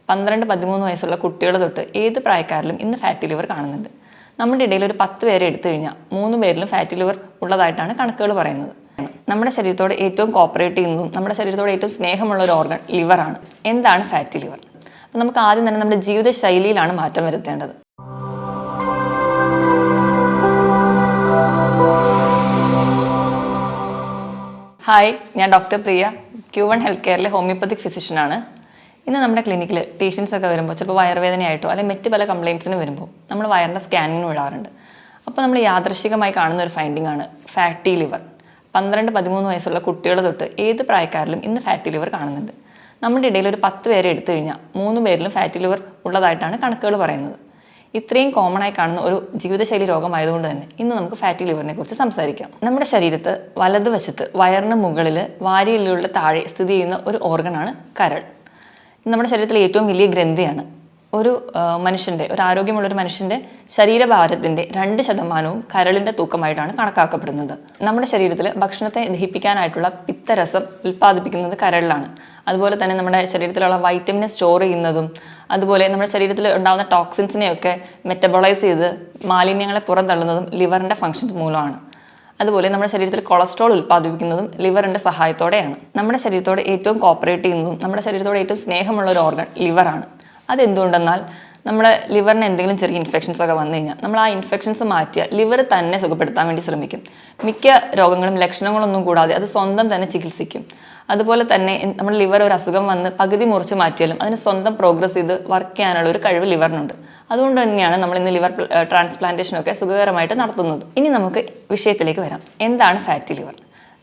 12-13 വയസ്സുള്ള കുട്ടികൾ തൊട്ട് ഏത് പ്രായക്കാരിലും ഇന്ന് ഫാറ്റി ലിവർ കാണുന്നുണ്ട്. നമ്മുടെ ഇടയിൽ ഒരു 10 പേരെ എടുത്തു കഴിഞ്ഞാൽ 3 പേരിലും ഫാറ്റി ലിവർ ഉള്ളതായിട്ടാണ് കണക്കുകൾ പറയുന്നത്. നമ്മുടെ ശരീരത്തോട് ഏറ്റവും കോപ്പറേറ്റ് ചെയ്യുന്നതും നമ്മുടെ ശരീരത്തോട് ഏറ്റവും സ്നേഹമുള്ള ഒരു ഓർഗൻ ലിവറാണ്. എന്താണ് ഫാറ്റി ലിവർ? അപ്പം നമുക്ക് ആദ്യം തന്നെ നമ്മുടെ ജീവിതശൈലിയിലാണ് മാറ്റം വരുത്തേണ്ടത്. ഹായ്, ഞാൻ ഡോക്ടർ പ്രിയ, Q1 ഹെൽത്ത് കെയറിലെ ഹോമിയോപ്പത്തിക് ഫിസിഷ്യനാണ്. ഇന്ന് നമ്മുടെ ക്ലിനിക്കിൽ പേഷ്യൻസ് ഒക്കെ വരുമ്പോൾ ചിലപ്പോൾ വയറുവേദനയായിട്ടോ അല്ലെങ്കിൽ മറ്റ് പല കംപ്ലയിൻസിന് വരുമ്പോൾ നമ്മൾ വയറിൻ്റെ സ്കാനിങ്ങിന് വിടാറുണ്ട്. അപ്പോൾ നമ്മൾ യാദൃശ്ചികമായി കാണുന്ന ഒരു ഫൈൻഡിംഗ് ആണ് ഫാറ്റി ലിവർ. 12-13 വയസ്സുള്ള കുട്ടികൾ തൊട്ട് ഏത് പ്രായക്കാരിലും ഇന്ന് ഫാറ്റി ലിവർ കാണുന്നുണ്ട്. നമ്മുടെ ഇടയിൽ ഒരു 10 പേരെ എടുത്തു കഴിഞ്ഞാൽ 3 പേരിലും ഫാറ്റി ലിവർ ഉള്ളതായിട്ടാണ് കണക്കുകൾ പറയുന്നത്. ഇത്രയും കോമൺ ആയി കാണുന്ന ഒരു ജീവിതശൈലി രോഗമായതുകൊണ്ട് തന്നെ ഇന്ന് നമുക്ക് ഫാറ്റി ലിവറിനെ കുറിച്ച് സംസാരിക്കാം. നമ്മുടെ ശരീരത്ത് വലതുവശത്ത് വയറിന് മുകളിൽ വാരിയെല്ലുകളുടെ താഴെ സ്ഥിതി ചെയ്യുന്ന ഒരു ഓർഗനാണ് കരൾ. നമ്മുടെ ശരീരത്തിലെ ഏറ്റവും വലിയ ഗ്രന്ഥിയാണ്. ഒരു ആരോഗ്യമുള്ളൊരു മനുഷ്യൻ്റെ ശരീരഭാരത്തിൻ്റെ 2% കരളിൻ്റെ തൂക്കമായിട്ടാണ് കണക്കാക്കപ്പെടുന്നത്. നമ്മുടെ ശരീരത്തിൽ ഭക്ഷണത്തെ ദഹിപ്പിക്കാനായിട്ടുള്ള പിത്തരസം ഉൽപ്പാദിപ്പിക്കുന്നത് കരളിലാണ്. അതുപോലെ തന്നെ നമ്മുടെ ശരീരത്തിലുള്ള വൈറ്റമിനെ സ്റ്റോർ ചെയ്യുന്നതും അതുപോലെ നമ്മുടെ ശരീരത്തിൽ ഉണ്ടാകുന്ന ടോക്സിൻസിനെയൊക്കെ മെറ്റബോളൈസ് ചെയ്ത് മാലിന്യങ്ങളെ പുറന്തള്ളുന്നതും ലിവറിൻ്റെ ഫങ്ഷൻസ് മൂലമാണ്. അതുപോലെ നമ്മുടെ ശരീരത്തിൽ കൊളസ്ട്രോൾ ഉൽപ്പാദിപ്പിക്കുന്നതും ലിവറിൻ്റെ സഹായത്തോടെയാണ്. നമ്മുടെ ശരീരത്തോട് ഏറ്റവും കോപ്പറേറ്റ് ചെയ്യുന്നതും നമ്മുടെ ശരീരത്തോട് ഏറ്റവും സ്നേഹമുള്ള ഒരു ഓർഗൻ ലിവറാണ്. അതെന്തുകൊണ്ടെന്നാൽ നമ്മുടെ ലിവറിന് എന്തെങ്കിലും ചെറിയ ഇൻഫെക്ഷൻസ് ഒക്കെ വന്നു കഴിഞ്ഞാൽ നമ്മൾ ആ ഇൻഫെക്ഷൻസ് മാറ്റിയാൽ ലിവർ തന്നെ സുഖപ്പെടുത്താൻ വേണ്ടി ശ്രമിക്കും. മിക്ക രോഗങ്ങളും ലക്ഷണങ്ങളൊന്നും കൂടാതെ അത് സ്വന്തം തന്നെ ചികിത്സിക്കും. അതുപോലെ തന്നെ നമ്മുടെ ലിവർ ഒരു അസുഖം വന്ന് പകുതി മുറിച്ച് മാറ്റിയാലും അതിന് സ്വന്തം പ്രോഗ്രസ് ചെയ്ത് വർക്ക് ചെയ്യാനുള്ള ഒരു കഴിവ് ലിവറിനുണ്ട്. അതുകൊണ്ട് തന്നെയാണ് നമ്മൾ ഇന്ന് ലിവർ ട്രാൻസ്പ്ലാന്റേഷനൊക്കെ സുഖകരമായിട്ട് നടത്തുന്നത്. ഇനി നമുക്ക് വിഷയത്തിലേക്ക് വരാം. എന്താണ് ഫാറ്റി ലിവർ?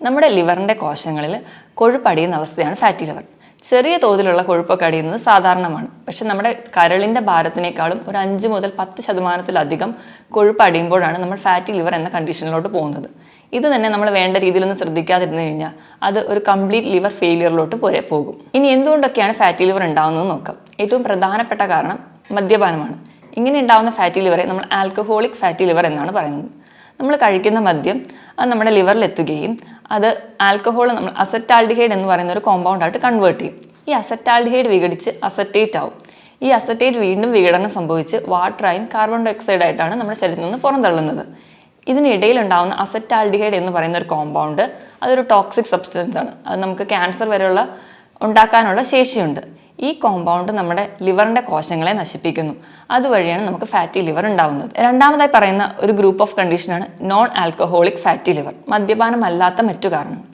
നമ്മുടെ ലിവറിൻ്റെ കോശങ്ങളിൽ കൊഴുപ്പടിയുന്ന അവസ്ഥയാണ് ഫാറ്റി ലിവർ. ചെറിയ തോതിലുള്ള കൊഴുപ്പൊക്കെ അടിയുന്നത് സാധാരണമാണ്. പക്ഷെ നമ്മുടെ കരളിൻ്റെ ഭാരത്തിനേക്കാളും ഒരു 5-10% കൊഴുപ്പ് അടിയുമ്പോഴാണ് നമ്മൾ ഫാറ്റി ലിവർ എന്ന കണ്ടീഷനിലോട്ട് പോകുന്നത്. ഇത് തന്നെ നമ്മൾ വേണ്ട രീതിയിലൊന്നും ശ്രദ്ധിക്കാതിരുന്നു കഴിഞ്ഞാൽ അത് ഒരു കംപ്ലീറ്റ് ലിവർ ഫെയിലിയറിലോട്ട് പോകും. ഇനി എന്തുകൊണ്ടൊക്കെയാണ് ഫാറ്റി ലിവർ ഉണ്ടാകുന്നത് നോക്കാം. ഏറ്റവും പ്രധാനപ്പെട്ട കാരണം മദ്യപാനമാണ്. ഇങ്ങനെ ഉണ്ടാകുന്ന ഫാറ്റി ലിവറെ നമ്മൾ ആൽക്കഹോളിക് ഫാറ്റി ലിവർ എന്നാണ് പറയുന്നത്. നമ്മൾ കഴിക്കുന്ന മദ്യം അത് നമ്മുടെ ലിവറിൽ എത്തുകയും അത് ആൽക്കഹോൾ നമ്മൾ അസറ്റാൽഡിഹൈഡ് എന്ന് പറയുന്ന ഒരു കോമ്പൗണ്ടായിട്ട് കൺവേർട്ട് ചെയ്യും. ഈ അസറ്റാൽഡിഹൈഡ് വിഘടിച്ച് അസറ്റേറ്റ് ആവും. ഈ അസറ്റേറ്റ് വീണ്ടും വിഘടനം സംഭവിച്ച് വാട്ടറായും കാർബൺ ഡൈ ഓക്സൈഡ് ആയിട്ടാണ് നമ്മുടെ ശരീരത്തിൽ നിന്ന് പുറന്തള്ളുന്നത്. ഇതിനിടയിൽ ഉണ്ടാകുന്ന അസറ്റാൽഡിഹൈഡ് എന്ന് പറയുന്ന ഒരു കോമ്പൗണ്ട് അതൊരു ടോക്സിക് സബ്സ്റ്റൻസ് ആണ്. അത് നമുക്ക് ക്യാൻസർ വരെയുള്ള ഉണ്ടാക്കാനുള്ള ശേഷിയുണ്ട്. ഈ കോമ്പൗണ്ട് നമ്മുടെ ലിവറിൻ്റെ കോശങ്ങളെ നശിപ്പിക്കുന്നു. അതുവഴിയാണ് നമുക്ക് ഫാറ്റി ലിവർ ഉണ്ടാകുന്നത്. രണ്ടാമതായി പറയുന്ന ഒരു ഗ്രൂപ്പ് ഓഫ് കണ്ടീഷനാണ് നോൺ ആൽക്കഹോളിക് ഫാറ്റി ലിവർ, മദ്യപാനമല്ലാത്ത മറ്റു കാരണങ്ങൾ.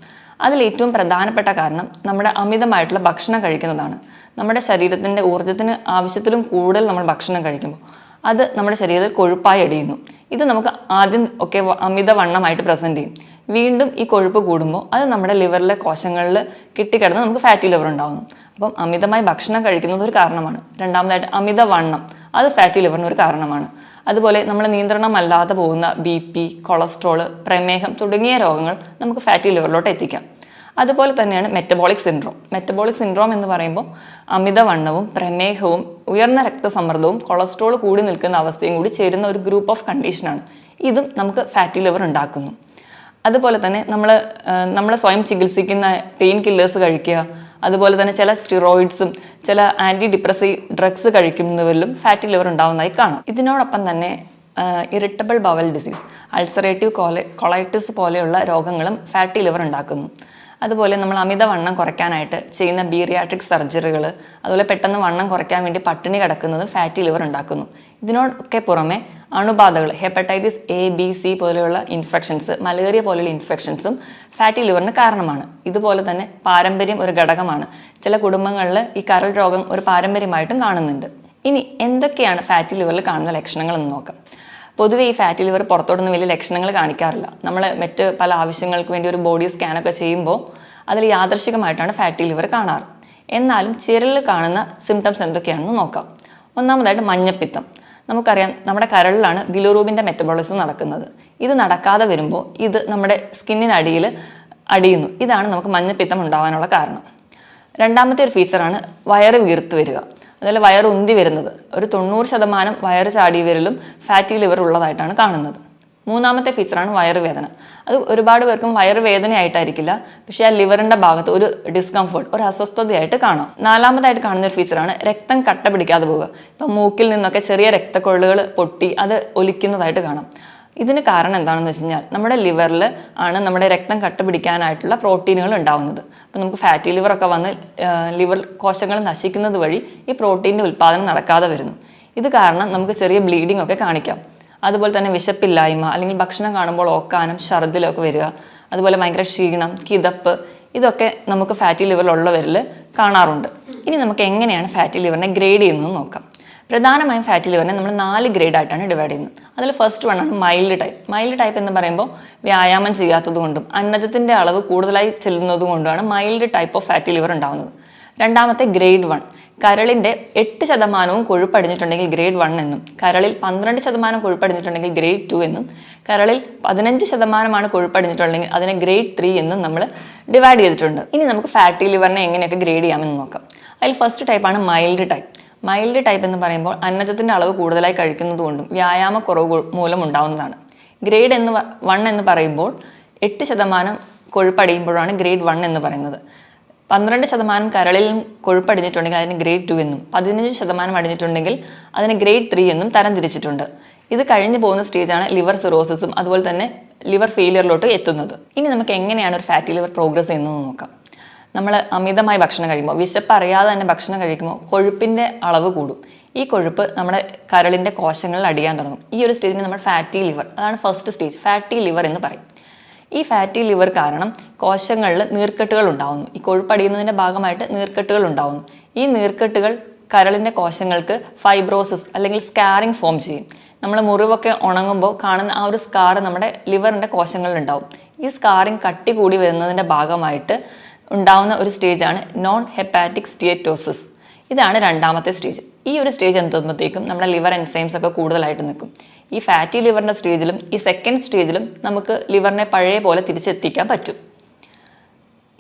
അതിൽ ഏറ്റവും പ്രധാനപ്പെട്ട കാരണം നമ്മുടെ അമിതമായിട്ടുള്ള ഭക്ഷണം കഴിക്കുന്നതാണ്. നമ്മുടെ ശരീരത്തിൻ്റെ ഊർജ്ജത്തിന് ആവശ്യത്തിലും കൂടുതൽ നമ്മൾ ഭക്ഷണം കഴിക്കുമ്പോൾ അത് നമ്മുടെ ശരീരത്തിൽ കൊഴുപ്പായി അടിയുന്നു. ഇത് നമുക്ക് ആദ്യം ഒക്കെ അമിതവണ്ണമായിട്ട് പ്രസൻറ്റ് ചെയ്യും. വീണ്ടും ഈ കൊഴുപ്പ് കൂടുമ്പോൾ അത് നമ്മുടെ ലിവറിലെ കോശങ്ങളിൽ കിട്ടിക്കിടന്ന് നമുക്ക് ഫാറ്റി ലിവർ ഉണ്ടാകുന്നു. അപ്പം അമിതമായി ഭക്ഷണം കഴിക്കുന്നത് ഒരു കാരണമാണ്. രണ്ടാമതായിട്ട് അമിതവണ്ണം അത് ഫാറ്റി ലിവറിന് ഒരു കാരണമാണ്. അതുപോലെ നമ്മൾ നിയന്ത്രണമല്ലാതെ പോകുന്ന BP, കൊളസ്ട്രോൾ, പ്രമേഹം തുടങ്ങിയ രോഗങ്ങൾ നമുക്ക് ഫാറ്റി ലിവറിലോട്ട് എത്തിക്കാം. അതുപോലെ തന്നെയാണ് മെറ്റബോളിക് സിൻഡ്രോം. മെറ്റബോളിക് സിൻഡ്രോം എന്ന് പറയുമ്പോൾ അമിതവണ്ണവും പ്രമേഹവും ഉയർന്ന രക്തസമ്മർദ്ദവും കൊളസ്ട്രോൾ കൂടി നിൽക്കുന്ന അവസ്ഥയും കൂടി ചേരുന്ന ഒരു ഗ്രൂപ്പ് ഓഫ് കണ്ടീഷനാണ്. ഇതും നമുക്ക് ഫാറ്റി ലിവർ ഉണ്ടാക്കുന്നു. അതുപോലെ തന്നെ നമ്മൾ സ്വയം ചികിത്സിക്കുന്ന പെയിൻ കില്ലേഴ്സ് കഴിക്കുക, അതുപോലെ തന്നെ ചില സ്റ്റിറോയിഡ്സും ചില ആൻറ്റി ഡിപ്രസീവ് ഡ്രഗ്സ് കഴിക്കുന്നവരിലും ഫാറ്റി ലിവർ ഉണ്ടാകുന്നതായി കാണാം. ഇതിനോടൊപ്പം തന്നെ irritable bowel disease, ulcerative colitis പോലെയുള്ള രോഗങ്ങളും ഫാറ്റി ലിവർ ഉണ്ടാക്കുന്നു. അതുപോലെ നമ്മൾ അമിതവണ്ണം കുറയ്ക്കാനായിട്ട് ചെയ്യുന്ന ബീറിയാട്രിക് സർജറികൾ, അതുപോലെ പെട്ടെന്ന് വണ്ണം കുറയ്ക്കാൻ വേണ്ടി പട്ടിണി കിടക്കുന്നത് ഫാറ്റി ലിവർ ഉണ്ടാക്കുന്നു. ഇതിനോടൊക്കെ പുറമെ അണുബാധകൾ, ഹെപ്പറ്റൈറ്റിസ് A-B-C പോലെയുള്ള ഇൻഫെക്ഷൻസ്, മലേറിയ പോലെയുള്ള ഇൻഫെക്ഷൻസും ഫാറ്റി ലിവറിന് കാരണമാണ്. ഇതുപോലെ തന്നെ പാരമ്പര്യം ഒരു ഘടകമാണ്. ചില കുടുംബങ്ങളിൽ ഈ കരൾ രോഗം ഒരു പാരമ്പര്യമായിട്ടും കാണുന്നുണ്ട്. ഇനി എന്തൊക്കെയാണ് ഫാറ്റി ലിവറിൽ കാണുന്ന ലക്ഷണങ്ങൾ എന്ന് നോക്കാം. പൊതുവെ ഈ ഫാറ്റി ലിവർ പുറത്തോടൊന്നും വലിയ ലക്ഷണങ്ങൾ കാണിക്കാറില്ല. നമ്മൾ മറ്റ് പല ആവശ്യങ്ങൾക്ക് വേണ്ടി ഒരു ബോഡി സ്കാനൊക്കെ ചെയ്യുമ്പോൾ അതിൽ യാദൃശ്ചികമായിട്ടാണ് ഫാറ്റി ലിവർ കാണാറ്. എന്നാലും ചിരലിൽ കാണുന്ന സിംറ്റംസ് എന്തൊക്കെയാണെന്ന് നോക്കാം. ഒന്നാമതായിട്ട് മഞ്ഞപ്പിത്തം. നമുക്കറിയാം നമ്മുടെ കരളിലാണ് ബിലിറൂബിൻ്റെ മെറ്റബോളിസം നടക്കുന്നത്. ഇത് നടക്കാതെ വരുമ്പോൾ ഇത് നമ്മുടെ സ്കിന്നിനടിയിൽ അടിയുന്നു. ഇതാണ് നമുക്ക് മഞ്ഞപ്പിത്തം ഉണ്ടാകാനുള്ള കാരണം. രണ്ടാമത്തെ ഒരു ഫീച്ചറാണ് വയറ് വീർത്ത് വരിക. അതുപോലെ വയറുന്തി വരുന്നത്. ഒരു 90% വയറ് ചാടി വരലും ഫാറ്റി ലിവർ ഉള്ളതായിട്ടാണ് കാണുന്നത്. മൂന്നാമത്തെ ഫീച്ചറാണ് വയറുവേദന. അത് ഒരുപാട് പേർക്കും വയറുവേദനയായിട്ടായിരിക്കില്ല, പക്ഷേ ആ ലിവറിൻ്റെ ഭാഗത്ത് ഒരു ഡിസ്കംഫർട്ട്, ഒരു അസ്വസ്ഥതയായിട്ട് കാണാം. നാലാമതായിട്ട് കാണുന്ന ഒരു ഫീച്ചറാണ് രക്തം കട്ട പിടിക്കാതെ പോവുക. ഇപ്പം മൂക്കിൽ നിന്നൊക്കെ ചെറിയ രക്തക്കൊള്ളുകൾ പൊട്ടി അത് ഒലിക്കുന്നതായിട്ട് കാണാം. ഇതിന് കാരണം എന്താണെന്ന് വെച്ച് കഴിഞ്ഞാൽ നമ്മുടെ ലിവറിൽ ആണ് നമ്മുടെ രക്തം കട്ട പിടിക്കാനായിട്ടുള്ള പ്രോട്ടീനുകൾ ഉണ്ടാവുന്നത്. അപ്പോൾ നമുക്ക് ഫാറ്റി ലിവറൊക്കെ വന്ന് ലിവർ കോശങ്ങൾ നശിക്കുന്നത് വഴി ഈ പ്രോട്ടീൻ്റെ ഉൽപ്പാദനം നടക്കാതെ വരുന്നു. ഇത് കാരണം നമുക്ക് ചെറിയ ബ്ലീഡിംഗ് ഒക്കെ കാണിക്കാം. അതുപോലെ തന്നെ വിശപ്പില്ലായ്മ, അല്ലെങ്കിൽ ഭക്ഷണം കാണുമ്പോൾ ഓക്കാനം, ഛർദിലൊക്കെ വരിക, അതുപോലെ ഭയങ്കര ക്ഷീണം, കിതപ്പ്, ഇതൊക്കെ നമുക്ക് ഫാറ്റി ലിവറിലുള്ളവരിൽ കാണാറുണ്ട്. ഇനി നമുക്ക് എങ്ങനെയാണ് ഫാറ്റി ലിവറിനെ ഗ്രേഡ് ചെയ്യുന്നത് നോക്കാം. പ്രധാനമായും ഫാറ്റി ലിവറിനെ നമ്മൾ 4 ഗ്രേഡായിട്ടാണ് ഡിവൈഡ് ചെയ്യുന്നത്. അതിൽ ഫസ്റ്റ് വൺ ആണ് മൈൽഡ് ടൈപ്പ്. മൈൽഡ് ടൈപ്പ് എന്ന് പറയുമ്പോൾ വ്യായാമം ചെയ്യാത്തത് കൊണ്ടും അന്നജത്തിൻ്റെ അളവ് കൂടുതലായി ചെല്ലുന്നത് കൊണ്ടുമാണ് mild type of fatty liver ഉണ്ടാകുന്നത്. രണ്ടാമത്തെ ഗ്രേഡ് 1, കരളിൻ്റെ 8% കൊഴുപ്പടിഞ്ഞിട്ടുണ്ടെങ്കിൽ ഗ്രേഡ് 1 എന്നും, കരളിൽ 12% കൊഴുപ്പടിഞ്ഞിട്ടുണ്ടെങ്കിൽ ഗ്രേഡ് 2 എന്നും, കരളിൽ 15% കൊഴുപ്പടിഞ്ഞിട്ടുണ്ടെങ്കിൽ അതിനെ ഗ്രേഡ് 3 എന്നും നമ്മൾ ഡിവൈഡ് ചെയ്തിട്ടുണ്ട്. ഇനി നമുക്ക് ഫാറ്റി ലിവറിനെ എങ്ങനെയൊക്കെ ഗ്രേഡ് ചെയ്യാമെന്ന് നോക്കാം. അതിൽ ഫസ്റ്റ് ടൈപ്പാണ് മൈൽഡ് ടൈപ്പ്. മൈൽഡ് ടൈപ്പ് എന്ന് പറയുമ്പോൾ അന്നജത്തിൻ്റെ അളവ് കൂടുതലായി കഴിക്കുന്നത് കൊണ്ടും വ്യായാമക്കുറവ് മൂലം ഉണ്ടാവുന്നതാണ്. ഗ്രേഡ് 1 എന്ന് പറയുമ്പോൾ 8% കൊഴുപ്പടിയുമ്പോഴാണ് ഗ്രേഡ് 1 എന്ന് പറയുന്നത്. 12% കരളിൽ കൊഴുപ്പടിഞ്ഞിട്ടുണ്ടെങ്കിൽ അതിന് ഗ്രേഡ് 2 എന്നും, 15% അടിഞ്ഞിട്ടുണ്ടെങ്കിൽ അതിന് ഗ്രേഡ് 3 എന്നും തരംതിരിച്ചിട്ടുണ്ട്. ഇത് കഴിഞ്ഞു പോകുന്ന സ്റ്റേജാണ് ലിവർ സിറോസിസും അതുപോലെ തന്നെ ലിവർ ഫെയിലിയറിലോട്ട് എത്തുന്നത്. ഇനി നമുക്ക് എങ്ങനെയാണ് ഒരു ഫാറ്റി ലിവർ പ്രോഗ്രസ് ചെയ്യുന്നത് നോക്കാം. നമ്മൾ അമിതമായി ഭക്ഷണം കഴിക്കുമ്പോൾ, വിശപ്പ് അറിയാതെ തന്നെ ഭക്ഷണം കഴിക്കുമ്പോൾ കൊഴുപ്പിൻ്റെ അളവ് കൂടും. ഈ കൊഴുപ്പ് നമ്മുടെ കരളിൻ്റെ കോശങ്ങളിൽ അടിയാൻ തുടങ്ങും. ഈ ഒരു സ്റ്റേജിന് നമ്മൾ ഫാറ്റി ലിവർ, അതാണ് ഫസ്റ്റ് സ്റ്റേജ്, ഫാറ്റി ലിവർ എന്ന് പറയും. ഈ ഫാറ്റി ലിവർ കാരണം കോശങ്ങളിൽ നീർക്കെട്ടുകൾ ഉണ്ടാവുന്നു. ഈ കൊഴുപ്പടിയുന്നതിൻ്റെ ഭാഗമായിട്ട് നീർക്കെട്ടുകൾ ഉണ്ടാവുന്നു. ഈ നീർക്കെട്ടുകൾ കരളിൻ്റെ കോശങ്ങൾക്ക് ഫൈബ്രോസിസ് അല്ലെങ്കിൽ സ്കാറിങ് ഫോം ചെയ്യും. നമ്മൾ മുറിവൊക്കെ ഉണങ്ങുമ്പോൾ കാണുന്ന ആ ഒരു സ്കാർ നമ്മുടെ ലിവറിൻ്റെ കോശങ്ങളിലുണ്ടാവും. ഈ സ്കാറിങ് കട്ടി കൂടി വരുന്നതിൻ്റെ ഭാഗമായിട്ട് ഉണ്ടാവുന്ന ഒരു സ്റ്റേജാണ് നോൺ ഹെപ്പാറ്റിക് സ്റ്റീയറ്റോസിസ്. ഇതാണ് രണ്ടാമത്തെ സ്റ്റേജ്. ഈ ഒരു സ്റ്റേജ് എത്തുമ്പോഴത്തേക്കും നമ്മുടെ ലിവർ എൻസൈംസ് ഒക്കെ കൂടുതലായിട്ട് നിൽക്കും. ഈ ഫാറ്റി ലിവറിൻ്റെ സ്റ്റേജിലും ഈ സെക്കൻഡ് സ്റ്റേജിലും നമുക്ക് ലിവറിനെ പഴയ പോലെ തിരിച്ചെത്തിക്കാൻ പറ്റും.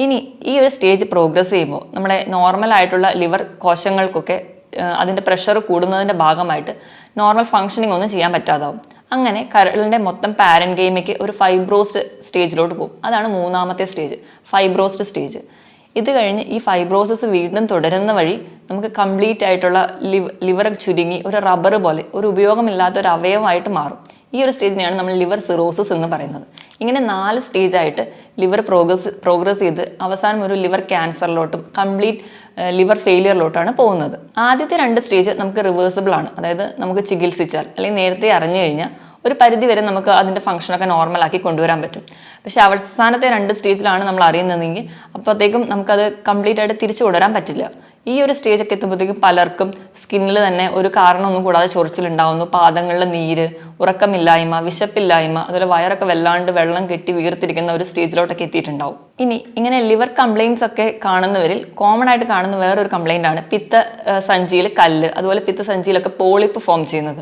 ഇനി ഈ ഒരു സ്റ്റേജ് പ്രോഗ്രസ് ചെയ്യുമ്പോൾ നമ്മുടെ നോർമൽ ആയിട്ടുള്ള ലിവർ കോശങ്ങൾക്കൊക്കെ അതിൻ്റെ പ്രഷർ കൂടുന്നതിൻ്റെ ഭാഗമായിട്ട് നോർമൽ ഫങ്ഷനിങ് ഒന്നും ചെയ്യാൻ പറ്റാതാവും. അങ്ങനെ കരളിൻ്റെ മൊത്തം പാരൻകൈമയ്ക്ക് ഒരു ഫൈബ്രോസ്ഡ് സ്റ്റേജിലോട്ട് പോകും. അതാണ് മൂന്നാമത്തെ സ്റ്റേജ്, ഫൈബ്രോസ്ഡ് സ്റ്റേജ്. ഇത് കഴിഞ്ഞ് ഈ ഫൈബ്രോസിസ് വീണ്ടും തുടരുന്ന വഴി നമുക്ക് കംപ്ലീറ്റ് ആയിട്ടുള്ള ലിവർ ചുരുങ്ങി ഒരു റബ്ബർ പോലെ ഒരു ഉപയോഗമില്ലാത്ത ഒരു അവയവമായിട്ട് മാറും. ഈ ഒരു സ്റ്റേജിനെയാണ് നമ്മൾ ലിവർ സിറോസിസ് എന്ന് പറയുന്നത്. ഇങ്ങനെ 4 സ്റ്റേജായിട്ട് ലിവർ പ്രോഗ്രസ് ചെയ്ത് അവസാനം ഒരു ലിവർ ക്യാൻസറിലോട്ടും കംപ്ലീറ്റ് ലിവർ ഫെയിലിയറിലോട്ടാണ് പോകുന്നത്. ആദ്യത്തെ 2 സ്റ്റേജ് നമുക്ക് റിവേഴ്സിബിൾ ആണ്. അതായത് നമുക്ക് ചികിത്സിച്ചാൽ അല്ലെങ്കിൽ നേരത്തെ അറിഞ്ഞു കഴിഞ്ഞാൽ ഒരു പരിധി വരെ നമുക്ക് അതിൻ്റെ ഫംഗ്ഷനൊക്കെ നോർമലാക്കി കൊണ്ടുവരാൻ പറ്റും. പക്ഷേ അവസാനത്തെ 2 സ്റ്റേജിലാണ് നമ്മൾ അറിയുന്നതെങ്കിൽ അപ്പോഴത്തേക്കും നമുക്കത് കംപ്ലീറ്റ് ആയിട്ട് തിരിച്ചു കൊണ്ടുവരാൻ പറ്റില്ല. ഈ ഒരു സ്റ്റേജൊക്കെ എത്തുമ്പോഴത്തേക്കും പലർക്കും സ്കിന്നിൽ തന്നെ ഒരു കാരണമൊന്നും കൂടാതെ ചൊറിച്ചിലുണ്ടാവുന്നു, പാദങ്ങളിൽ നീര്, ഉറക്കമില്ലായ്മ, വിശപ്പില്ലായ്മ, അതുപോലെ വയറൊക്കെ വല്ലാണ്ട് വെള്ളം കെട്ടി വീർത്തിരിക്കുന്ന ഒരു സ്റ്റേജിലോട്ടൊക്കെ എത്തിയിട്ടുണ്ടാവും. ഇനി ഇങ്ങനെ ലിവർ കംപ്ലയിൻസ് ഒക്കെ കാണുന്നവരിൽ കോമൺ ആയിട്ട് കാണുന്ന വേറൊരു കംപ്ലയിൻ്റ് ആണ് പിത്തസഞ്ചിയിൽ കല്ല്, അതുപോലെ പിത്തസഞ്ചിയിലൊക്കെ പോളിപ്പ് ഫോം ചെയ്യുന്നത്.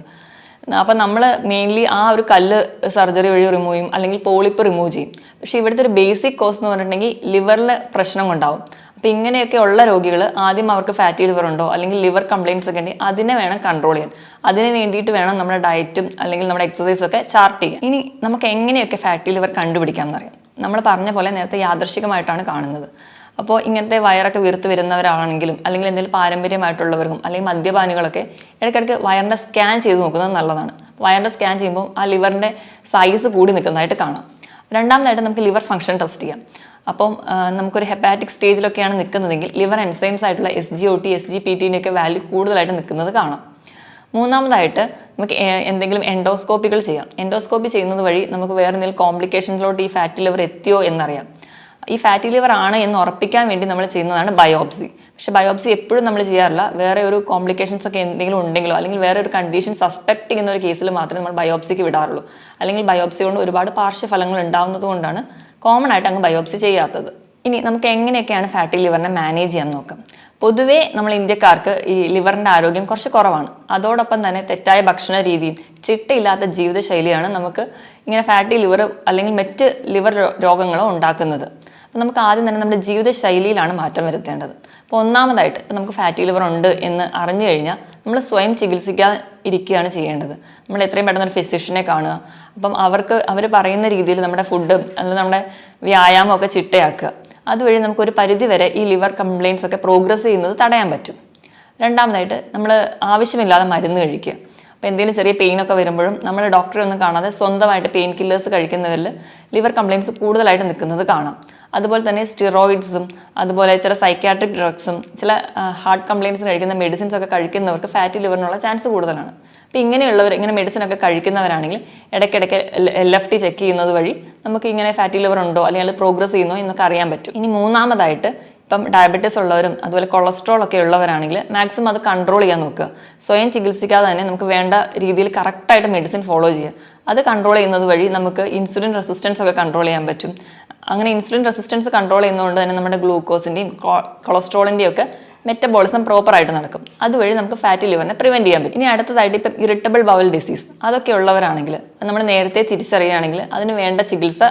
അപ്പം നമ്മൾ മെയിൻലി ആ ഒരു കല്ല് സർജറി വഴി റിമൂവ് ചെയ്യും, അല്ലെങ്കിൽ പോളിപ്പ് റിമൂവ് ചെയ്യും. പക്ഷേ ഇവിടുത്തെ ഒരു ബേസിക് കോസ് എന്ന് പറഞ്ഞിട്ടുണ്ടെങ്കിൽ ലിവറിൽ പ്രശ്നം ഉണ്ടാവും. അപ്പോൾ ഇങ്ങനെയൊക്കെ ഉള്ള രോഗികൾ ആദ്യം അവർക്ക് ഫാറ്റി ലിവർ ഉണ്ടോ അല്ലെങ്കിൽ ലിവർ കംപ്ലയിൻസ് ഒക്കെ ഉണ്ടെങ്കിൽ അതിനെ വേണം കൺട്രോൾ ചെയ്യാൻ. അതിന് വേണ്ടിയിട്ട് വേണം നമ്മുടെ ഡയറ്റും അല്ലെങ്കിൽ നമ്മുടെ എക്സസൈസൊക്കെ ചാർട്ട് ചെയ്യാൻ. ഇനി നമുക്ക് എങ്ങനെയൊക്കെ ഫാറ്റി ലിവർ കണ്ടുപിടിക്കാം എന്നറിയാം. നമ്മൾ പറഞ്ഞ പോലെ നേരത്തെ യാദൃശികമായിട്ടാണ് കാണുന്നത്. അപ്പോൾ ഇങ്ങനത്തെ വയറൊക്കെ വീർത്ത് വരുന്നവരാണെങ്കിലും അല്ലെങ്കിൽ എന്തെങ്കിലും പാരമ്പര്യമായിട്ടുള്ളവർക്കും അല്ലെങ്കിൽ മദ്യപാനികളൊക്കെ ഇടയ്ക്കിടയ്ക്ക് വയറിൻ്റെ സ്കാൻ ചെയ്ത് നോക്കുന്നത് നല്ലതാണ്. വയറിൻ്റെ സ്കാൻ ചെയ്യുമ്പോൾ ആ ലിവറിൻ്റെ സൈസ് കൂടി നിൽക്കുന്നതായിട്ട് കാണാം. രണ്ടാമതായിട്ട് നമുക്ക് ലിവർ ഫംഗ്ഷൻ ടെസ്റ്റ് ചെയ്യാം. അപ്പം നമുക്കൊരു ഹെപ്പാറ്റിക് സ്റ്റേജിലൊക്കെയാണ് നിൽക്കുന്നതെങ്കിൽ ലിവർ എൻസൈംസ് ആയിട്ടുള്ള SGOT, SGPT-ൻ്റെയൊക്കെ വാല്യൂ കൂടുതലായിട്ട് നിൽക്കുന്നത് കാണാം. മൂന്നാമതായിട്ട് നമുക്ക് എന്തെങ്കിലും എൻഡോസ്കോപ്പികൾ ചെയ്യാം. എൻഡോസ്കോപ്പി ചെയ്യുന്നത് വഴി നമുക്ക് വേറെ എന്തെങ്കിലും കോംപ്ലിക്കേഷൻസിലോട്ട് ഈ ഫാറ്റി ലിവർ എത്തിയോ എന്നറിയാം. ഈ ഫാറ്റി ലിവർ ആണ് എന്ന് ഉറപ്പിക്കാൻ വേണ്ടി നമ്മൾ ചെയ്യുന്നതാണ് ബയോപ്സി. പക്ഷേ ബയോപ്സി എപ്പോഴും നമ്മൾ ചെയ്യാറില്ല. വേറെ ഒരു കോംപ്ലിക്കേഷൻസ് ഒക്കെ എന്തെങ്കിലും ഉണ്ടെങ്കിലോ അല്ലെങ്കിൽ വേറെ ഒരു കണ്ടീഷൻ സസ്പെക്ട് ചെയ്യുന്ന ഒരു കേസിൽ മാത്രമേ നമ്മൾ ബയോപ്സിക്ക് വിടാറുള്ളൂ. അല്ലെങ്കിൽ ബയോപ്സി കൊണ്ട് ഒരുപാട് പാർശ്വഫലങ്ങൾ ഉണ്ടാകുന്നത് കൊണ്ടാണ് കോമൺ ആയിട്ട് അങ്ങ് ബയോപ്സി ചെയ്യാത്തത്. ഇനി നമുക്ക് എങ്ങനെയൊക്കെയാണ് ഫാറ്റി ലിവറിനെ മാനേജ് ചെയ്യാൻ നോക്കാം. പൊതുവേ നമ്മൾ ഇന്ത്യക്കാർക്ക് ഈ ലിവറിൻ്റെ ആരോഗ്യം കുറച്ച് കുറവാണ്. അതോടൊപ്പം തന്നെ തെറ്റായ ഭക്ഷണ രീതിയും ചിട്ടയില്ലാത്ത ജീവിതശൈലിയാണ് നമുക്ക് ഇങ്ങനെ ഫാറ്റി ലിവർ അല്ലെങ്കിൽ മറ്റ് ലിവർ രോഗങ്ങളോ ഉണ്ടാക്കുന്നത്. അപ്പോൾ നമുക്ക് ആദ്യം തന്നെ നമ്മുടെ ജീവിതശൈലിയിലാണ് മാറ്റം വരുത്തേണ്ടത്. അപ്പോൾ ഒന്നാമതായിട്ട് ഇപ്പോൾ നമുക്ക് ഫാറ്റി ലിവർ ഉണ്ട് എന്ന് അറിഞ്ഞു കഴിഞ്ഞാൽ നമ്മൾ സ്വയം ചികിത്സിക്കാതെ ഇരിക്കുകയാണ് ചെയ്യേണ്ടത്. നമ്മൾ എത്രയും പെട്ടെന്ന് ഒരു ഫിസിഷ്യനെ കാണുക. അപ്പം അവർ പറയുന്ന രീതിയിൽ നമ്മുടെ ഫുഡും അല്ലെങ്കിൽ നമ്മുടെ വ്യായാമമൊക്കെ ചിട്ടയാക്കുക. അതുവഴി നമുക്കൊരു പരിധി വരെ ഈ ലിവർ കംപ്ലയിൻസ് ഒക്കെ പ്രോഗ്രസ് ചെയ്യുന്നത് തടയാൻ പറ്റും. രണ്ടാമതായിട്ട് നമ്മൾ ആവശ്യമില്ലാതെ മരുന്ന് കഴിക്കുക. അപ്പോൾ എന്തെങ്കിലും ചെറിയ പെയിനൊക്കെ വരുമ്പോഴും നമ്മൾ ഡോക്ടറെ ഒന്നും കാണാതെ സ്വന്തമായിട്ട് പെയിൻ കില്ലേഴ്സ് കഴിക്കുന്നവരിൽ ലിവർ കംപ്ലയിൻസ് കൂടുതലായിട്ട് നിൽക്കുന്നത് കാണാം. അതുപോലെ തന്നെ സ്റ്റിറോയിഡ്സും അതുപോലെ ചില സൈക്യാട്രിക് ഡ്രഗ്സും ചില ഹാർട്ട് കംപ്ലയിൻസിന് കഴിക്കുന്ന മെഡിസിൻസ് ഒക്കെ കഴിക്കുന്നവർക്ക് ഫാറ്റി ലിവറിനുള്ള ചാൻസ് കൂടുതലാണ്. അപ്പോൾ ഇങ്ങനെ മെഡിസിനൊക്കെ കഴിക്കുന്നവരാണെങ്കിൽ ഇടയ്ക്കിടയ്ക്ക് LFT ചെക്ക് ചെയ്യുന്നത് വഴി നമുക്ക് ഇങ്ങനെ ഫാറ്റി ലിവർ ഉണ്ടോ അല്ലെങ്കിൽ അത് പ്രോഗ്രസ് ചെയ്യുന്നോ എന്നൊക്കെ അറിയാൻ പറ്റും. ഇനി മൂന്നാമതായിട്ട് ഇപ്പം ഡയബറ്റീസ് ഉള്ളവരും അതുപോലെ കൊളസ്ട്രോൾ ഒക്കെ ഉള്ളവരാണെങ്കിൽ മാക്സിമം അത് കൺട്രോൾ ചെയ്യാൻ നോക്കുക. സ്വയം ചികിത്സിക്കാതെ തന്നെ നമുക്ക് വേണ്ട രീതിയിൽ കറക്റ്റായിട്ട് മെഡിസിൻ ഫോളോ ചെയ്യുക. അത് കൺട്രോൾ ചെയ്യുന്നത് വഴി നമുക്ക് ഇൻസുലിൻ റെസിസ്റ്റൻസ് ഒക്കെ കൺട്രോൾ ചെയ്യാൻ പറ്റും. അങ്ങനെ ഇൻസുലിൻ റെസിസ്റ്റൻസ് കൺട്രോൾ ചെയ്യുന്നതുകൊണ്ട് തന്നെ നമ്മുടെ ഗ്ലൂക്കോസിൻ്റെയും കൊളസ്ട്രോളിൻ്റെയും ഒക്കെ മെറ്റബോളിസം പ്രോപ്പറായിട്ട് നടക്കും. അതുവഴി നമുക്ക് ഫാറ്റി ലിവറിനെ പ്രിവെൻറ്റ് ചെയ്യാൻ പറ്റും. ഇനി അടുത്തതായിട്ട് ഇപ്പം ഇറിറ്റബിൾ ബവൽ ഡിസീസ് അതൊക്കെ ഉള്ളവരാണെങ്കിൽ നമ്മൾ നേരത്തെ തിരിച്ചറിയുകയാണെങ്കിൽ അതിന് വേണ്ട ചികിത്സ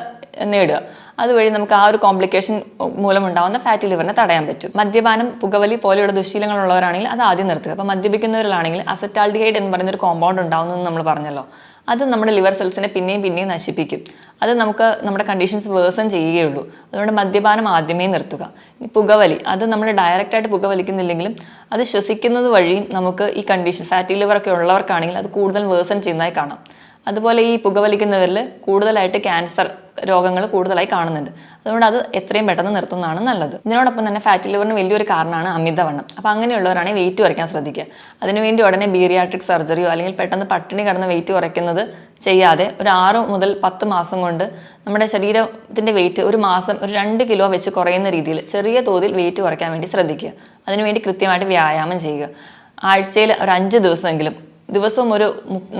നേടുക. അതുവഴി നമുക്ക് ആ ഒരു കോംപ്ലിക്കേഷൻ മൂലമുണ്ടാകുന്ന ഫാറ്റി ലിവറിനെ തടയാൻ പറ്റും. മദ്യപാനം, പുകവലി പോലെയുള്ള ദുശീലങ്ങളുള്ളവരാണെങ്കിൽ അത് ആദ്യം നിർത്തുക. അപ്പോൾ മദ്യപിക്കുന്നവരിലാണെങ്കിൽ അസറ്റാൽഡിഹൈഡ് എന്ന് പറയുന്ന ഒരു കോമ്പൗണ്ട് ഉണ്ടാകുന്നതെന്ന് നമ്മൾ പറഞ്ഞല്ലോ. അത് നമ്മുടെ ലിവർ സെൽസിനെ പിന്നെയും നശിപ്പിക്കും. അത് നമുക്ക് നമ്മുടെ കണ്ടീഷൻസ് വേഴ്സൺ ചെയ്യുകയുള്ളൂ. അതുകൊണ്ട് മദ്യപാനം ആദ്യമേ നിർത്തുക. ഇനി പുകവലി, അത് നമ്മൾ ഡയറക്റ്റായിട്ട് പുകവലിക്കുന്നില്ലെങ്കിലും അത് ശ്വസിക്കുന്നത് വഴിയും നമുക്ക് ഈ കണ്ടീഷൻ ഫാറ്റി ലിവറൊക്കെ ഉള്ളവർക്കാണെങ്കിൽ അത് കൂടുതൽ വേഴ്സൺ ചെയ്യുന്നതായി കാണാം. അതുപോലെ ഈ പുകവലിക്കുന്നവരിൽ കൂടുതലായിട്ട് ക്യാൻസർ രോഗങ്ങൾ കൂടുതലായി കാണുന്നുണ്ട്. അതുകൊണ്ട് അത് എത്രയും പെട്ടെന്ന് നിർത്തുന്നതാണ് നല്ലത്. ഇതിനോടൊപ്പം തന്നെ ഫാറ്റി ലിവറിന് വലിയൊരു കാരണമാണ് അമിതവണ്ണം. അപ്പോൾ അങ്ങനെയുള്ളവരാണെങ്കിൽ വെയിറ്റ് കുറയ്ക്കാൻ ശ്രദ്ധിക്കുക. അതിനുവേണ്ടി ഉടനെ ബീറിയാട്രിക് സർജറിയോ അല്ലെങ്കിൽ പെട്ടെന്ന് പട്ടിണി കിടന്ന് വെയിറ്റ് കുറയ്ക്കുന്നത് ചെയ്യാതെ ഒരു 6 മുതൽ 10 മാസം കൊണ്ട് നമ്മുടെ ശരീരത്തിൻ്റെ വെയിറ്റ് ഒരു മാസം ഒരു 2 കിലോ വെച്ച് കുറയുന്ന രീതിയിൽ ചെറിയ തോതിൽ വെയിറ്റ് കുറയ്ക്കാൻ വേണ്ടി ശ്രദ്ധിക്കുക. അതിനുവേണ്ടി കൃത്യമായിട്ട് വ്യായാമം ചെയ്യുക. ആഴ്ചയിൽ ഒരു 5 ദിവസമെങ്കിലും ദിവസവും ഒരു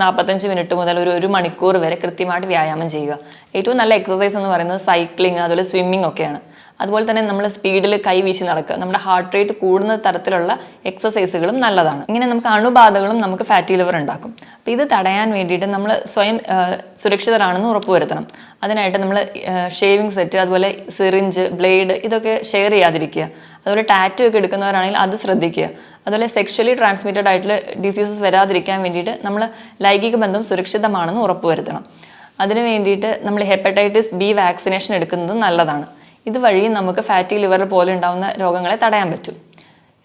45 മിനിറ്റ് മുതൽ ഒരു മണിക്കൂർ വരെ കൃത്യമായിട്ട് വ്യായാമം ചെയ്യുക. ഏറ്റവും നല്ല എക്സസൈസ് എന്ന് പറയുന്നത് സൈക്ലിംഗ് അതുപോലെ സ്വിമ്മിംഗ് ഒക്കെയാണ്. അതുപോലെ തന്നെ നമ്മൾ സ്പീഡിൽ കൈ വീശി നടക്കുക. നമ്മുടെ ഹാർട്ട് റേറ്റ് കൂടുന്ന തരത്തിലുള്ള എക്സസൈസുകളും നല്ലതാണ്. ഇങ്ങനെ നമുക്ക് അണുബാധകളും നമുക്ക് ഫാറ്റി ലിവർ ഉണ്ടാക്കും. അപ്പോൾ ഇത് തടയാൻ വേണ്ടിയിട്ട് നമ്മൾ സ്വയം സുരക്ഷിതരാണെന്ന് ഉറപ്പുവരുത്തണം. അതിനായിട്ട് നമ്മൾ ഷേവിംഗ് സെറ്റ് അതുപോലെ സിറിഞ്ച്, ബ്ലേഡ് ഇതൊക്കെ ഷെയർ ചെയ്യാതിരിക്കുക. അതുപോലെ ടാറ്റു ഒക്കെ എടുക്കുന്നവരാണെങ്കിൽ അത് ശ്രദ്ധിക്കുക. അതുപോലെ സെക്ഷലി ട്രാൻസ്മിറ്റഡ് ആയിട്ടുള്ള ഡിസീസസ് വരാതിരിക്കാൻ വേണ്ടിയിട്ട് നമ്മൾ ലൈംഗിക ബന്ധം സുരക്ഷിതമാണെന്ന് ഉറപ്പുവരുത്തണം. അതിന് വേണ്ടിയിട്ട് നമ്മൾ ഹെപ്പറ്റൈറ്റിസ് B വാക്സിനേഷൻ എടുക്കുന്നത് നല്ലതാണ്. ഇതുവഴി നമുക്ക് ഫാറ്റി ലിവർ പോലെ ഉണ്ടാകുന്ന രോഗങ്ങളെ തടയാൻ പറ്റും.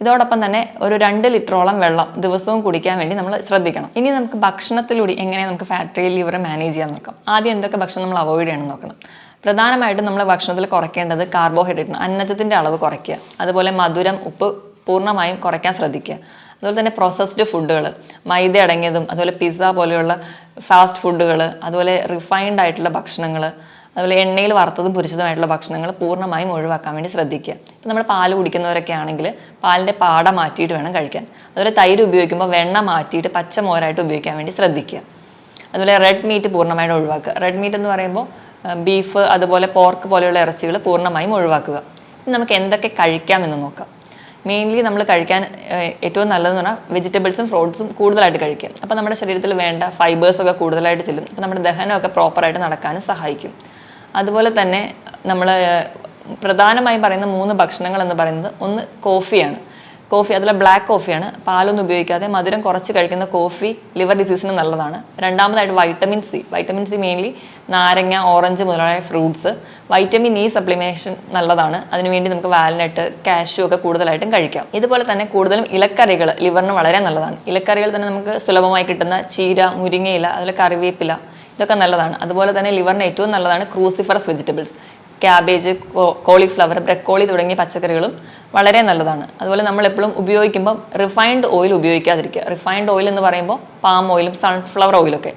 ഇതോടൊപ്പം തന്നെ ഒരു 2 ലിറ്ററോളം വെള്ളം ദിവസവും കുടിക്കാൻ വേണ്ടി നമ്മൾ ശ്രദ്ധിക്കണം. ഇനി നമുക്ക് ഭക്ഷണത്തിലൂടെ എങ്ങനെ നമുക്ക് ഫാറ്റി ലിവർ മാനേജ് ചെയ്യാൻ നോക്കാം. ആദ്യം എന്തൊക്കെ ഭക്ഷണം നമ്മൾ അവോയ്ഡ് ചെയ്യണമെന്ന് നോക്കണം. പ്രധാനമായിട്ടും നമ്മൾ ഭക്ഷണത്തിൽ കുറയ്ക്കേണ്ടത് കാർബോഹൈഡ്രേറ്റ്, അന്നജത്തിൻ്റെ അളവ് കുറയ്ക്കുക. അതുപോലെ മധുരം, ഉപ്പ് പൂർണ്ണമായും കുറയ്ക്കാൻ ശ്രദ്ധിക്കുക. അതുപോലെ തന്നെ പ്രോസസ്ഡ് ഫുഡുകൾ, മൈദ അടങ്ങിയതും അതുപോലെ പിസ്സ പോലെയുള്ള ഫാസ്റ്റ് ഫുഡുകൾ, അതുപോലെ റിഫൈൻഡ് ആയിട്ടുള്ള ഭക്ഷണങ്ങൾ, അതുപോലെ എണ്ണയിൽ വറുത്തതും പൊരിച്ചതുമായിട്ടുള്ള ഭക്ഷണങ്ങൾ പൂർണ്ണമായും ഒഴിവാക്കാൻ വേണ്ടി ശ്രദ്ധിക്കുക. ഇപ്പം നമ്മൾ പാൽ കുടിക്കുന്നവരൊക്കെ ആണെങ്കിൽ പാലിൻ്റെ പാട മാറ്റിയിട്ട് വേണം കഴിക്കാൻ. അതുപോലെ തൈര് ഉപയോഗിക്കുമ്പോൾ വെണ്ണ മാറ്റിയിട്ട് പച്ചമോരായിട്ട് ഉപയോഗിക്കാൻ വേണ്ടി ശ്രദ്ധിക്കുക. അതുപോലെ റെഡ് മീറ്റ് പൂർണ്ണമായിട്ട് ഒഴിവാക്കുക. റെഡ് മീറ്റ് എന്ന് പറയുമ്പോൾ ബീഫ് അതുപോലെ പോർക്ക് പോലെയുള്ള ഇറച്ചികൾ പൂർണ്ണമായും ഒഴിവാക്കുക. ഇനി നമുക്ക് എന്തൊക്കെ കഴിക്കാമെന്ന് നോക്കാം. മെയിൻലി നമ്മൾ കഴിക്കാൻ ഏറ്റവും നല്ലതെന്ന് പറഞ്ഞാൽ വെജിറ്റബിൾസും ഫ്രൂട്ട്സും കൂടുതലായിട്ട് കഴിക്കുക. അപ്പോൾ നമ്മുടെ ശരീരത്തിൽ വേണ്ട ഫൈബേഴ്സൊക്കെ കൂടുതലായിട്ട് ചെല്ലും. അപ്പോൾ നമ്മുടെ ദഹനമൊക്കെ പ്രോപ്പറായിട്ട് നടക്കാനും സഹായിക്കും. അതുപോലെ തന്നെ നമ്മൾ പ്രധാനമായും പറയുന്ന 3 ഭക്ഷണങ്ങൾ എന്ന് പറയുന്നത് ഒന്ന് കോഫിയാണ്. കോഫി അതിലെ ബ്ലാക്ക് കോഫിയാണ്. പാലൊന്നും ഉപയോഗിക്കാതെ മധുരം കുറച്ച് കഴിക്കുന്ന കോഫി ലിവർ ഡിസീസിന് നല്ലതാണ്. രണ്ടാമതായിട്ട് വൈറ്റമിൻ സി മെയിൻലി നാരങ്ങ, ഓറഞ്ച് മുതലായ ഫ്രൂട്ട്സ്. വൈറ്റമിൻ ഇ സപ്ലിമേഷൻ നല്ലതാണ്. അതിനുവേണ്ടി നമുക്ക് വാൽനട്ട്, കാഷ്യൂ ഒക്കെ കൂടുതലായിട്ടും കഴിക്കാം. ഇതുപോലെ തന്നെ കൂടുതലും ഇലക്കറികൾ ലിവറിന് വളരെ നല്ലതാണ്. ഇലക്കറികൾ തന്നെ നമുക്ക് സുലഭമായി കിട്ടുന്ന ചീര, മുരിങ്ങയില, അതുപോലെ കറിവേപ്പില ഇതൊക്കെ നല്ലതാണ്. അതുപോലെ തന്നെ ലിവറിന് ഏറ്റവും നല്ലതാണ് cruciferous vegetables, cabbage, cauliflower, broccoli തുടങ്ങിയ പച്ചക്കറികളും വളരെ നല്ലതാണ്. അതുപോലെ നമ്മൾ എപ്പോഴും ഉപയോഗിക്കുമ്പം റിഫൈൻഡ് ഓയിൽ ഉപയോഗിക്കാതിരിക്കുക. റിഫൈൻഡ് ഓയിൽ എന്ന് പറയുമ്പോൾ പാം ഓയിലും സൺഫ്ലവർ ഓയിലൊക്കെ.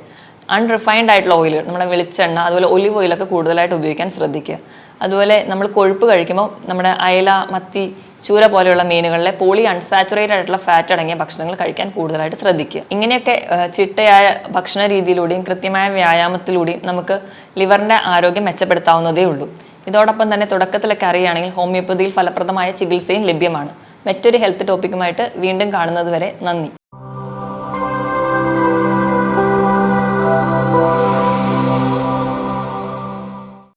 അൺറിഫൈൻഡ് ആയിട്ടുള്ള ഓയിലുകൾ, നമ്മളെ വെളിച്ചെണ്ണ അതുപോലെ ഒലിവ് ഓയിലൊക്കെ കൂടുതലായിട്ട് ഉപയോഗിക്കാൻ ശ്രദ്ധിക്കുക. അതുപോലെ നമ്മൾ കൊഴുപ്പ് കഴിക്കുമ്പോൾ നമ്മുടെ അയല, മത്തി, ചൂര പോലെയുള്ള മീനുകളിലെ പോളി അൺസാച്ചുറേറ്റഡ് ആയിട്ടുള്ള ഫാറ്റ് അടങ്ങിയ ഭക്ഷണങ്ങൾ കഴിക്കാൻ കൂടുതലായിട്ട് ശ്രദ്ധിക്കുക. ഇങ്ങനെയൊക്കെ ചിട്ടയായ ഭക്ഷണ രീതിയിലൂടെയും കൃത്യമായ വ്യായാമത്തിലൂടെയും നമുക്ക് ലിവറിൻ്റെ ആരോഗ്യം മെച്ചപ്പെടുത്താവുന്നതേ ഉള്ളൂ. ഇതോടൊപ്പം തന്നെ തുടക്കത്തിലൊക്കെ അറിയുകയാണെങ്കിൽ ഹോമിയോപ്പതിയിൽ ഫലപ്രദമായ ചികിത്സയും ലഭ്യമാണ്. മറ്റൊരു ഹെൽത്ത് ടോപ്പിക്കുമായിട്ട് വീണ്ടും കാണുന്നത് വരെ നന്ദി.